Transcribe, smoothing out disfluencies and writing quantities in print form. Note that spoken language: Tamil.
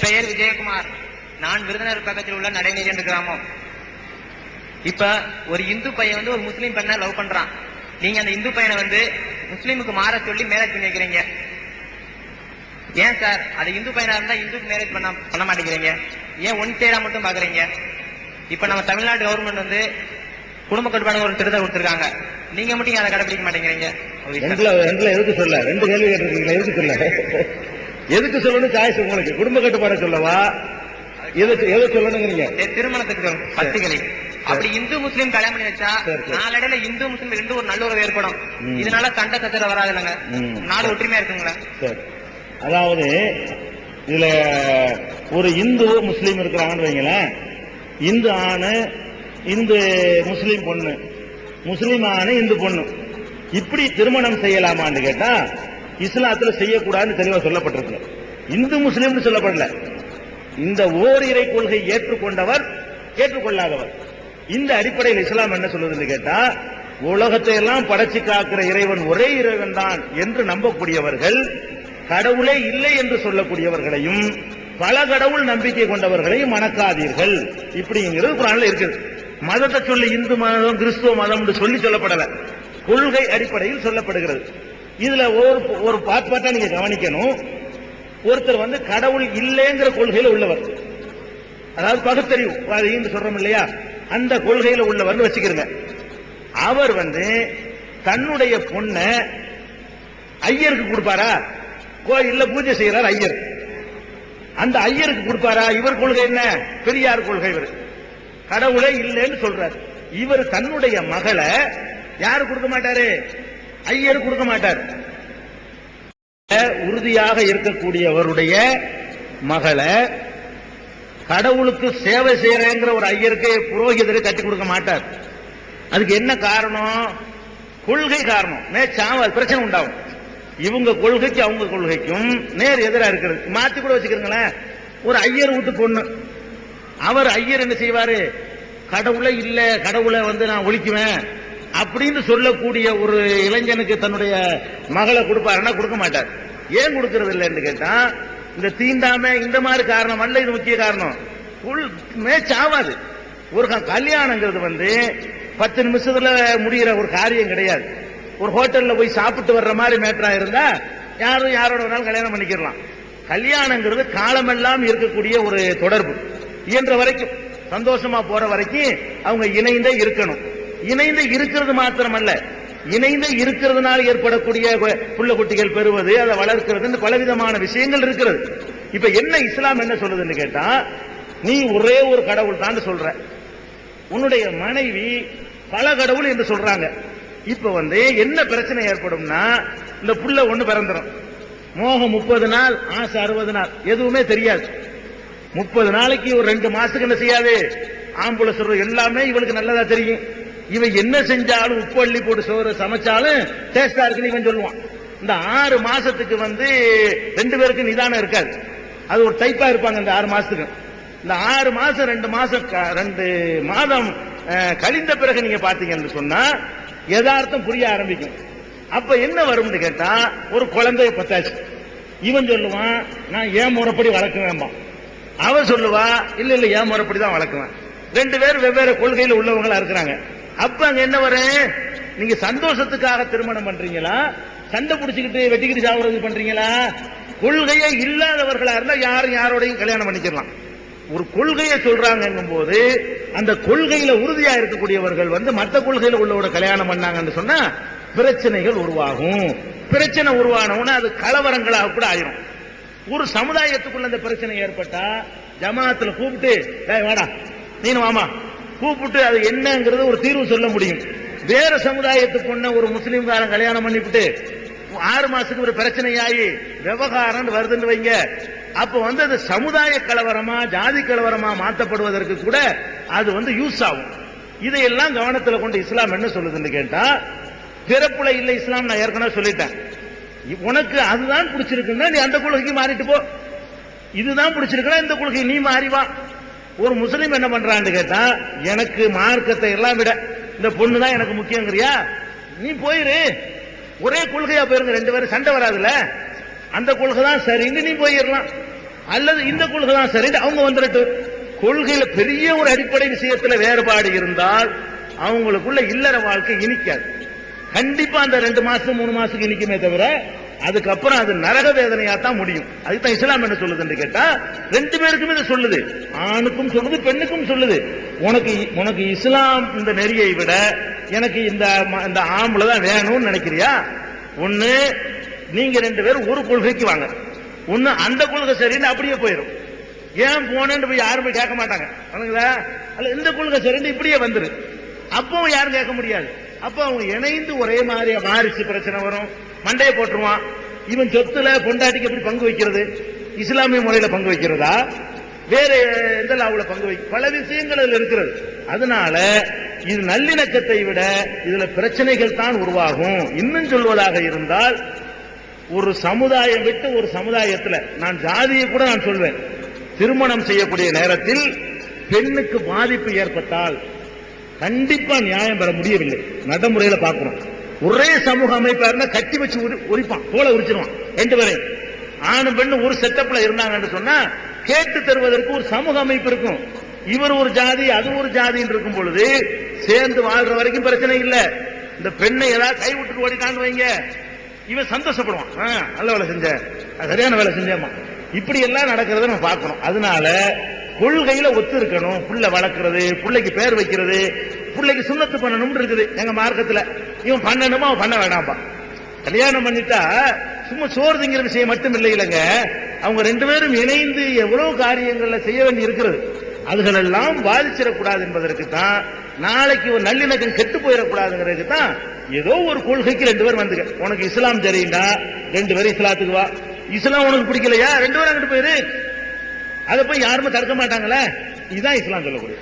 பெயர் விஜயகுமார். நான் விருதுநகர் பக்கத்தில் உள்ள நடைநீர் என்ற கிராமம். இப்ப ஒரு இந்து பையன் ஒரு முஸ்லீம் பெண்ணை லவ் பண்றான். நீங்க அந்த இந்து பையனை முஸ்லீமுக்கு மாற சொல்லி மேரேஜ் பண்ணி வைக்கிறீங்க. ஏன் சார் அது இந்து பையனா இருந்தா இந்துக்கு மேரேஜ் பண்ண மாட்டேங்கிறீங்க? ஏன் ஒன் சைடா மட்டும் பாக்குறீங்க? இப்ப நம்ம தமிழ்நாடு கவர்மெண்ட் குடும்ப கட்டுப்பாடு ஒரு திட்டத்தை கொடுத்திருக்காங்க. நீங்க மட்டும் அதை கடைபிடிக்க மாட்டேங்கிறீங்க. எதுக்கு சொல்ல? ரெண்டு கேள்வி கேட்டிருக்கீங்களா? எதுக்கு சொல்ல? எதுக்கு சொல்லணும்? சாய்ஸ் உங்களுக்கு. குடும்ப கட்டுப்பாடு சொல்லவா? எது சொல்லணுங்கிறீங்க? திருமணத்துக்கு சொல்லணும். பத்திகளை அப்படி இந்து முஸ்லீம் கல்யாணம் பண்ணி வச்சா நாளடைல இந்து முஸ்லீம் ரெண்டு ஒரு நல்ல உறவு ஏற்படும். இதனால சண்டை சச்சர வராது இல்லைங்க. நாடு ஒற்றுமையா இருக்குங்களா? அதாவது இதுல ஒரு இந்து முஸ்லீம் இருக்கிறாங்கன்னு வைங்களேன். இந்து ஆணு இந்து முஸ்லீம் பொண்ணு, முஸ்லீம் ஆணு இந்து பொண்ணு, இப்படி திருமணம் செய்யலாமான்னு கேட்டா இஸ்லாத்துல செய்யக்கூடாதுன்னு தெளிவா சொல்லப்பட்டிருக்கு. இந்து முஸ்லீம் சொல்லப்படல. இந்த ஓரிரை கொள்கை ஏற்றுக்கொண்டவர் ஏற்றுக்கொள்ளாதவர், இந்த அடிப்படையில் இஸ்லாம் என்ன சொல்லுதுன்னு கேட்டா, உலகத்தை எல்லாம் படைச்சு காக்கிற இறைவன் ஒரே இறைவன் தான் என்று நம்பக்கூடியவர்கள், கடவுளே இல்லை என்று சொல்லக்கூடியவர்களையும் பல கடவுள் நம்பிக்கை கொண்டவர்களையும் மணக்காதீர்கள் இப்படிங்கிறது குர்ஆன்ல இருக்குது. மதத்தை சொல்லி இந்து மதம் கிறிஸ்துவ மதம் சொல்லி சொல்லப்படல, கொள்கை அடிப்படையில் சொல்லப்படுகிறது. இதுல ஒரு பாட்டா நீங்க கவனிக்கணும். ஒருத்தர் கடவுள் இல்லைங்கிற கொள்கையில உள்ளவர், அதாவது பகுத்தறிவு சொல்றோம் இல்லையா, அந்த கொள்கையில உள்ளவர் வச்சுக்கிறங்க. அவர் தன்னுடைய பொண்ணை ஐயருக்கு கொடுப்பாரா? கோயில்ல பூஜை செய்யறார் ஐயர், அந்த ஐயருக்கு கொடுப்பாரா? இவர் கொள்கை என்ன? பெரியார் கொள்கை. இவர் கடவுளே இல்லைன்னு சொல்றார். இவர் தன்னுடைய மகளை யாரு கொடுக்க மாட்டாரு? ஐயர் கொடுக்க மாட்டார். உறுதியாக இருக்கக்கூடியவருடைய மகளை கடவுளுக்கு சேவை செய்யறேங்கிற ஒரு ஐயருக்கு புரோகிதரை கட்டி கொடுக்க மாட்டார். அதுக்கு என்ன காரணம்? கொள்கை காரணம். பிரச்சனை உண்டாகும். இவங்க கொள்கைக்கு அவங்க கொள்கைக்கும் நேர் எதிராக இருக்கிறது. மாத்தி கூட வச்சுக்கிறீங்களேன். ஒரு ஐயர் வீட்டு பொண்ணு, அவர் ஐயர் என்ன செய்வாரு? கடவுளை இல்ல, கடவுளை நான் ஒழிக்குவேன் அப்படின்னு சொல்லக்கூடிய ஒரு இளைஞனுக்கு தன்னுடைய மகளை கொடுப்பாருன்னா கொடுக்க மாட்டார். ஏன் கொடுக்கறது இல்லைன்னு கேட்டா, இந்த தீண்டாம இந்த மாதிரி காரணம் அல்ல. இது முக்கிய காரணம். மேட்ச் ஆகாது. ஒரு கல்யாணங்கிறது 10 நிமிஷத்துல முடிகிற ஒரு காரியம் கிடையாது. ஒரு ஹோட்டல்ல போய் சாப்பிட்டு வர்ற மாதிரி மேட்டரா இருந்தா யாரும் யாரோட வேணாலும் கல்யாணம் பண்ணிக்கலாம். கல்யாணங்கிறது காலமெல்லாம் இருக்கக்கூடிய ஒரு தொடர்பு. இயன்ற வரைக்கும் சந்தோஷமா போற வரைக்கும் அவங்க இணைந்தே இருக்கணும். இணைந்து இருக்கிறது மாத்திரமல்ல, இணைந்து இருக்கிறதுனால ஏற்படக்கூடிய புள்ள குட்டிகள் பெறுவது, அதை வளர்க்கிறது, பலவிதமான விஷயங்கள் இருக்கிறது. இப்ப என்ன இஸ்லாம் என்ன சொல்லுதுன்னு கேட்டா, நீ ஒரே ஒரு கடவுள் தான் சொல்ற, உன்னுடைய மனைவி பல கடவுள் என்று சொல்றாங்க. இப்ப என்ன பிரச்சனை ஏற்படும்னா, இந்த புள்ள ஒண்ணு பிறந்துடும். மோகம் 30 நாள், ஆசை 60 நாள், எதுவுமே தெரியாது. 30 நாளைக்கு ஒரு 2 மாசத்துக்கு என்ன செய்யாது? ஆம்புல சொல்ற எல்லாமே இவளுக்கு நல்லதா தெரியும். இவன் என்ன செஞ்சாலும் உப்பு அள்ளி போட்டு சோறு சமைச்சாலும் டேஸ்டா இருக்குன்னு இவன் சொல்லுவான். இந்த 6 மாசத்துக்கு 2 பேருக்கு நிதானம் இருக்காது. அது ஒரு டைப்பா இருப்பாங்க. இந்த 6 மாசத்துக்கு, இந்த 6 மாசம் 2 மாதம் கழிந்த பிறகு நீங்க பாத்தீங்கன்னு சொன்னா யதார்த்தம் புரிய ஆரம்பிக்கும். அப்ப என்ன வரும்னு கேட்டா, ஒரு குழந்தைய பத்தாச்சு. இவன் சொல்லுவான், நான் ஏன் முறைப்படி வளர்க்குவேன். அவன் சொல்லுவா, இல்ல இல்ல ஏன் முறைப்படி தான் வளர்க்குவேன். 2 பேரும் வெவ்வேறு கொள்கையில உள்ளவங்களா இருக்கிறாங்க. அப்ப அங்க என்ன வரும்? நீங்க சந்தோஷத்துக்காக திருமணம் பண்றீங்களா, சண்டை பிடிச்சுக்கிட்டு வெட்டிக்கிட்டு சாப்பிடுறது பண்றீங்களா? கொள்கையே இல்லாதவர்களா இருந்தா யாரும் யாரோடையும் கல்யாணம் பண்ணிக்கலாம். ஒரு கொள்கையை சொல்றாங்கும் போது அந்த கொள்கையில உறுதியா இருக்கக்கூடியவர்கள் மற்ற கொள்கையில உள்ளவோட கல்யாணம் பண்ணாங்கன்னு சொன்னா பிரச்சனைகள் உருவாகும். பிரச்சனை உருவானவுன்னா அது கலவரங்களாக கூட ஆயிரும். ஒரு சமுதாயத்துக்குள்ள அந்த பிரச்சனை ஏற்பட்டா ஜமாத்துல கூப்பிட்டு, வாடா நீனு வாமா கூப்பிட்டு அது என்னங்கிறது ஒரு தீர்வு சொல்ல முடியும். வேற சமுதாயத்துக்கு ஒண்ணு ஒரு முஸ்லீம்காரன் கல்யாணம் பண்ணிவிட்டு 6 மாசத்துக்கு ஒரு பிரச்சனையாகி விவகாரம் வருதுன்னு வைங்க. அப்ப அது சமுதாய கலவரமா ஜாதி கலவரமா மாற்றப்படுவதற்கு கூட அது யூஸ் ஆகும். இதையெல்லாம் கவனத்தில் கொண்டு இஸ்லாம் என்ன சொல்லுதுன்னு கேட்டா, பிறப்புல இல்ல இஸ்லாம். நான் ஏற்கனவே சொல்லிட்டேன், உனக்கு அதுதான் பிடிச்சிருக்குன்னா நீ அந்த கொள்கைக்கு மாறிட்டு போ. இதுதான் பிடிச்சிருக்குன்னா இந்த கொள்கை நீ மாறிவா. ஒரு முஸ்லீம் என்ன பண்றான்னு கேட்டா, எனக்கு மார்க்கத்தை எல்லாம் விட இந்த பொண்ணு தான் எனக்கு முக்கியங்கிறியா, நீ போயிரு. ஒரே கொள்கையா போயிருங்க, 2 பேரும் சண்டை வராதுல. அந்த கொள்கை தான் சரின்னு நீ போயிடலாம். அல்லது இந்த கொள்கை தான் சரி அவங்க வந்துட்டு. கொள்கையில பெரிய ஒரு அடிப்படை விஷயத்துல வேறுபாடு இருந்தால் அவங்களுக்குள்ள இல்லற வாழ்க்கை இனிக்காது. கண்டிப்பா அந்த 2 மாசம் 3 மாசத்துக்கு இனிக்குமே தவிர அதுக்கப்புறம் அது நரக வேதனையா தான் முடியும். அதுதான் இஸ்லாம் என்ன சொல்லுதுன்னு கேட்டா 2 பேருக்குமே இதை சொல்லுது. ஆணுக்கும் சொல்லுது, பெண்ணுக்கும் சொல்லுது. உனக்கு இஸ்லாம் இந்த நெறியை விட எனக்கு இந்த ஆம்பளை தான் வேணும்னு நினைக்கிறியா? ஒண்ணு நீங்க 2 பேரும் ஒரு கொள்கைக்கு வாங்க. ஒண்ணு அந்த கொள்கை சரின்னு அப்படியே போயிடும். ஏன் போனேன்னு போய் யாரும் போய் கேட்க மாட்டாங்க. அல்ல இந்த கொள்கை சரின்னு இப்படியே வந்துரு. அப்போ யாரும் கேட்க முடியாது. அப்ப அவங்க இணைந்து ஒரே மாதிரி வாரிசு பிரச்சனை வரும். மண்டையை போட்டுருவான். இவன் சொத்துல பொண்டாட்டிக்கு எப்படி பங்கு வைக்கிறது? இஸ்லாமிய முறையில பங்கு வைக்கிறதா, வேற எந்த லாவுல பங்கு வை, பல விஷயங்கள் அதுல இருக்கிறது. அதனால இது நல்லிணக்கத்தை விட இதுல பிரச்சனைகள் தான் உருவாகும். இன்னும் சொல்வதாக இருந்தால் ஒரு சமுதாயம் விட்டு ஒரு சமுதாயத்துல, நான் ஜாதியை கூட நான் சொல்வேன், திருமணம் செய்யக்கூடிய நேரத்தில் பெண்ணுக்கு பாதிப்பு ஏற்பட்டால் கண்டிப்பா நியாயம் பெற முடியவில்லை. நடைமுறையில பார்க்கிறோம். ஒரே சமூக அமைப்பா இருந்தா கட்டி வச்சு உரிப்பான், தோலை உரிச்சிருவான் 2 பேரையும். ஆணும் பெண்ணு ஒரு செட்டப்ல இருந்தாங்கன்னு சொன்னா கேட்டு தருவதற்கு ஒரு சமூக அமைப்பு இருக்கும். இவர் ஒரு ஜாதி அது ஒரு ஜாதின்னு இருக்கும் பொழுது சேர்ந்து வாழ்ற வரைக்கும் பிரச்சனை இல்ல. இந்த பெண்ணை ஏதாவது கை விட்டுட்டு ஓடிட்டான்னு வைங்க, இவன் சந்தோஷப்படுவான். நல்ல வேலை செஞ்ச, சரியான வேலை செஞ்சேமா. இப்படி எல்லாம் நடக்கிறத நம்ம பார்க்கணும். அதனால கொள்கையில ஒத்து இருக்கணும். புள்ள வளர்க்கிறது, பிள்ளைக்கு பேர் வைக்கிறது, பிள்ளைக்கு சுண்ணத்து பண்ணணும் இருக்குது எங்க மார்க்கத்துல. இவன் பண்ணணுமா அவன் பண்ண வேண்டாம்பா. கல்யாணம் பண்ணிட்டா சும்மா சோறு திங்கிற விஷயம் மட்டும் இல்லை இல்லைங்க. அவங்க 2 பேரும் இணைந்து எவ்வளவு காரியங்கள்ல செய்ய வேண்டி இருக்கிறது. அதுகளெல்லாம் பாதிச்சிடக்கூடாது என்பதற்கு தான், நாளைக்கு ஒரு நல்லிணக்கம் கெட்டு போயிடக்கூடாதுங்கிறதுக்கு தான் ஏதோ ஒரு கொள்கைக்கு 2 பேர் வந்துங்க. உனக்கு இஸ்லாம் தெரியுண்டா 2 பேரும் இஸ்லாத்துக்கு வா. இஸ்லாம் உனக்கு பிடிக்கலையா 2 பேரும் அங்கிட்டு போயிரு. அதை போய் யாருமே தடுக்க மாட்டாங்களே. இதுதான் இஸ்லாம் சொல்லக்கூடிய